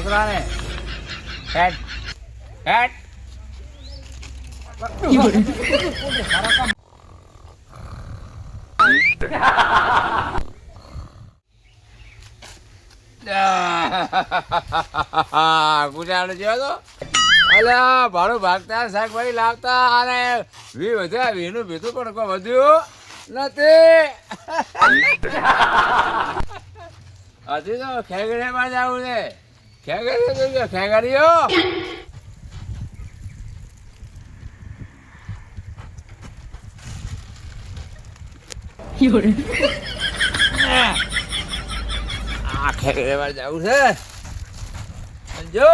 છોકરાને હેડ હેડ ગુજરાત જેવો તો અલ્યા ભાડું ભાગતા શાકભાજી લાવતા અને વી વધ્યા વીનું ભીતું પણ કોઈ વધ્યું નથી. હજી તો ખેગડીમાં જવું છે. ખેગડીઓ તો ગયો ખેગડીઓ. આ ખેગડીમાં જવું છે. જો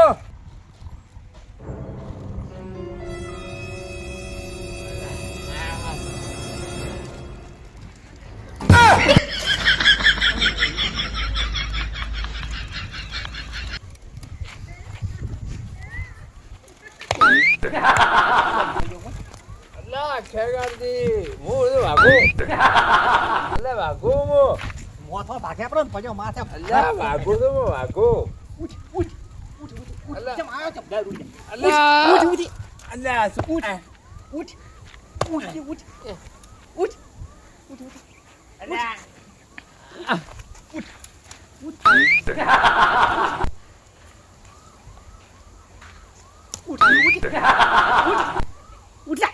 ખેગારજી હું વાઘો એટલે વાઘો હું મોથો ભાગ્યા પર પજો માથે અલ્યા વાઘો તો હું વાઘો ઉઠ ઉઠ ઉઠ ઉઠ કેમ આયો છે ડાર ઉઠ અલ્યા ઉઠ ઉઠ અલ્યા ઉઠ ઉઠ ઉઠ ઉઠ ઉઠ ઉઠ અલ્યા ઉઠ ઉઠ ઉઠ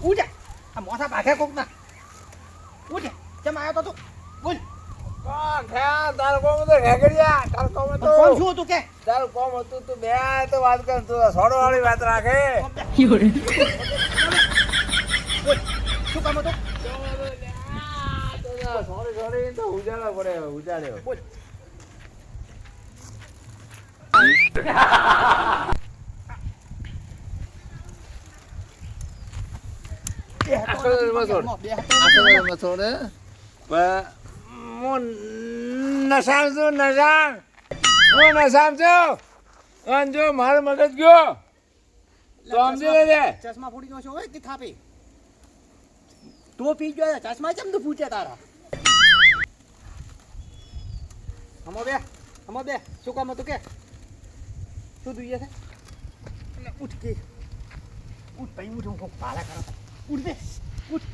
ઉઠ આ મોથા ભાગ્યા કોક ના ઉઠ કેમ આયો તો તું બોલ તારું કોમ તો ખેગડિયા તારું કોમ તો કોણ શું હતું કે તારું કોમ હતું તું બે તો વાત કર તું સોડો વાળી વાત રાખે શું કામ હતું સોરી સોરી તો ઉજાડો પડે ઉજાડ્યો બોલ જો મારો મગજ ગયો તો સમજી લેજે. ચશ્મા ફૂટી નો છો હોય કે થાપી તો પી ગયો ચશ્મા કેમ તો ફૂટ્યા તારા હમો બે શું કામ હતું કે શું જોઈએ છે ઉઠ કે ઉઠ ભાઈ ઉઠ હું પાલા કરો ઉઠ બે ઉઠ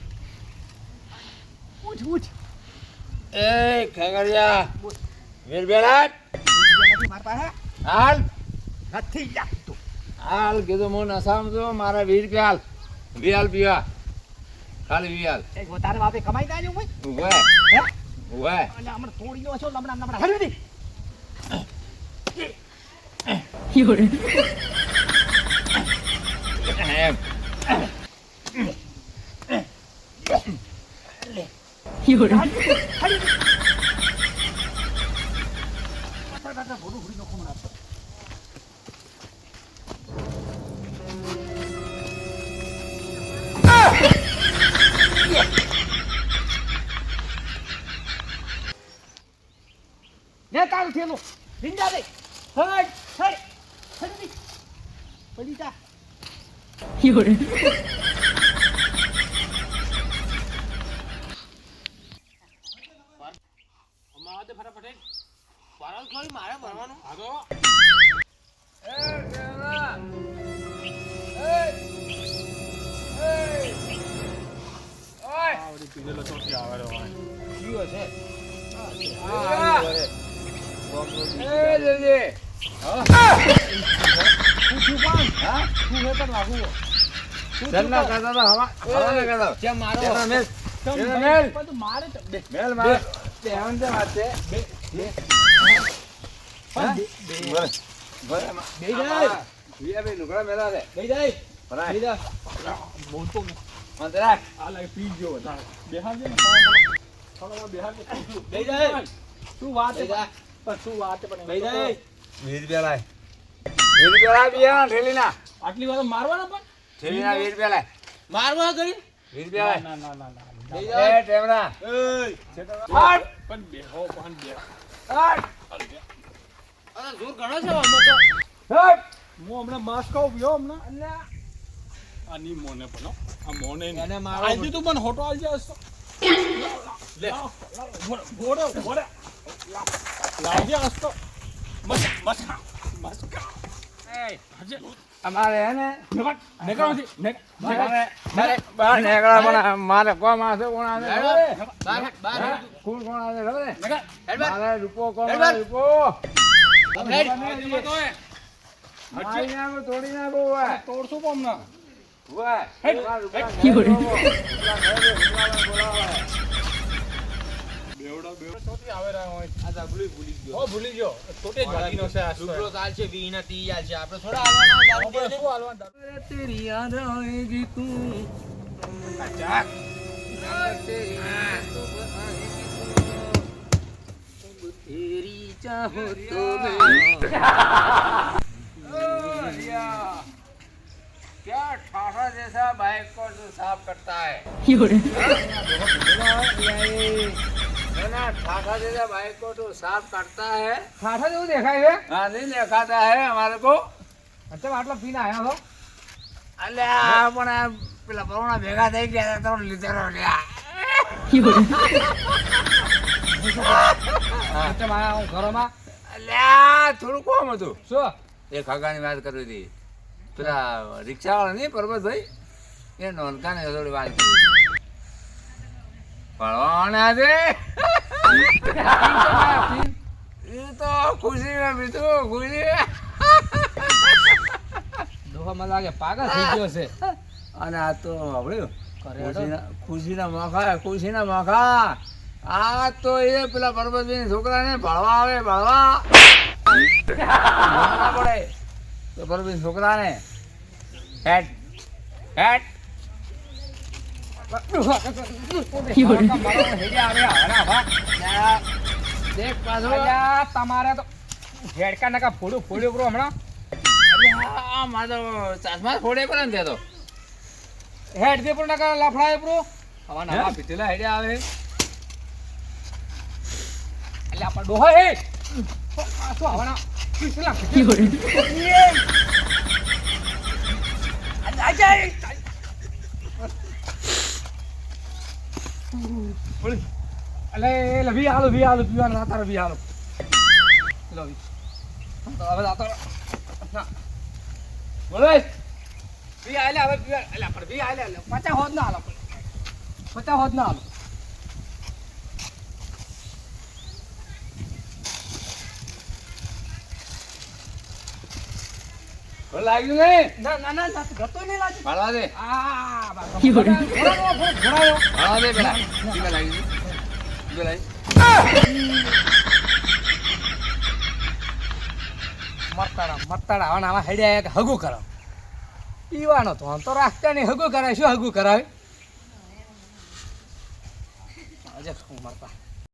ઉઠ ઉઠ એ ખેગડિયા વીરબેલાટ નથી માર પાસે હાલ નથી લાગતું હાલ કીધું હું નસામ છું મારા 20 રૂપિયા હાલ વિયાલ પીવા ખાલી વિયાલ એ તારે બાપે કમાઈ દાજો ભાઈ ઉભે હે ઉભે અને હમણાં તોડી નો છો હમણાં હરવી દે એમ ને તારું થેલું ભીંડા દે હટ હટ હટ પડી જા મારે ભરવાનું આટલી વાર મારવાના પણ થેલીના 20 રૂપિયા લાય મારવા કરી 20 રૂપિયા લાય ના એ ટેમરા હટ પણ બેહો પણ બે હટ અરે જોર ઘણો છે આમાં તો હટ હું હમણાં માસ ખાવ ગયો હમણાં અલ્લા આની મોને પણ આ મોને એને મારો આજી તું પણ હોટો આલ જાસ લે ઘોડો લાવજે આસ્તો બસ બસ અમારે હે ને મારે કોમ આવશે કોણ આવશે કોણ આવશે ખબર મારે રૂપો કોમ રૂપો તોડી નાખો તોડશું કોમ ના ભૂલી ગયો તોટે જ વાગીનો છે આ ડુબળો તાલ છે 20 ના 30 આલ છે આપણે થોડા હાલવાના તેરી યાદ આएगी તું અચાક તેરી યાદ तेरी चाहो तो क्या ठाठा जैसा बाइक को जो साफ करता है ठाठा जैसा बाइक को तो साफ करता है ठाठा जो देखा है हाँ नहीं दिखाता है हमारे को अच्छा आटला पीने आया हो अल्યા પણ પેલા પરોણા ભેગા થઈ ગયા તો લીધેલો લ્યા અલ્યા થોડું કોમ હતું શું એક હગાની વાત કરવી હતી પેલા રિક્ષાવાળા નહીં પરબતભાઈ એ નોનકાને થોડી વાત કરી ભણવાના છે એ તો ખુશી મેં બીજું ખુશી દોહામાં લાગે પાગલ થઈ ગયો છે અને આ તો આવડ્યું ખુશીના મોખા આ તો એ પેલા પરબતભાઈ છોકરાને ભણવા આવે ભણવા પડે તો પરબતભાઈ છોકરાને હેટ હેટ તમારે તો હેડકા નકા ફોડ્યું ફોડ્યું બ્રો હમણાં મારે તો ચાસમાં ફોડે પડે ને તો હેડ દે પણ નકા લફડાય બ્રો હવા નવા પીટેલા હેડે આવે એટલે આપણ ડોહો હે શું આવના પીસલા અલે લવી આલો પીવાનું રાતા રવી આલો લવી તો હવે રાતા ના બોલે વી આલે હવે પીવા અલે પણ વી આલે 50 હોદ ના આલો 50 હોદ ના આલો લાગ્યું ને ના ગતો નહીં લાગ્યું પાડવા દે પાડવા દે પેલા પીવા લાગ્યું પીવા લાગી મરતાડા હવે આમાં હેડે આવ્યા કે હગું કરાવ પીવાનો તો આમ તો રાખતા નહીં હગું કરાય શું હગું કરાવે મરતા